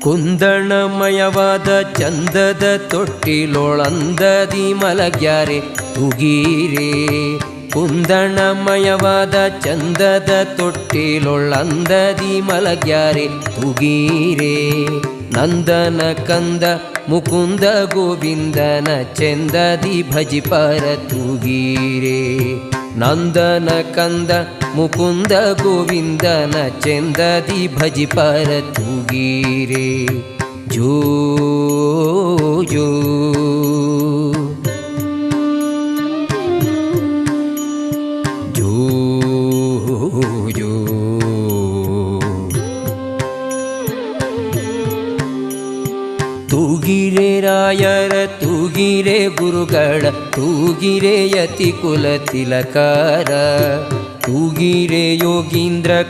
ಕುಂದಣಮಯವಾದ ಚಂದದ ತೊಟ್ಟಿಲೊಳಂದದಿ ಮಲಗ್ಯಾರೆ ತೂಗೀರೆ. ಕುಂದಣಮಯವಾದ ಚಂದದ ತೊಟ್ಟಿಲೊಳಂದದಿ ಮಲಗ್ಯಾರೆ ತೂಗೀರೆ. ನಂದನ ಕಂದ ಮುಕುಂದ ಗೋವಿಂದನ ಚೆಂದದಿ ಭಜಿಪರ ತೂಗೀರೆ. ನಂದನ ಕಂದ ಮುಕುಂದ ಗೋವಿಂದನ ಚೆಂದದಿ ಭಜಿಪರ ತೂಗೀರೆ. ಜೋ ಜೋ ಜೋ ಜೋ ತೂಗಿರೆ ರಾಯರ ತೂಗಿರೆ ಗುರುಗಳ ತೂಗಿರೆ ಯತಿ ಕುಲ ತಿಲಕಾರ. ತೂಗಿರೆ ಯೋಗೀಂದ್ರ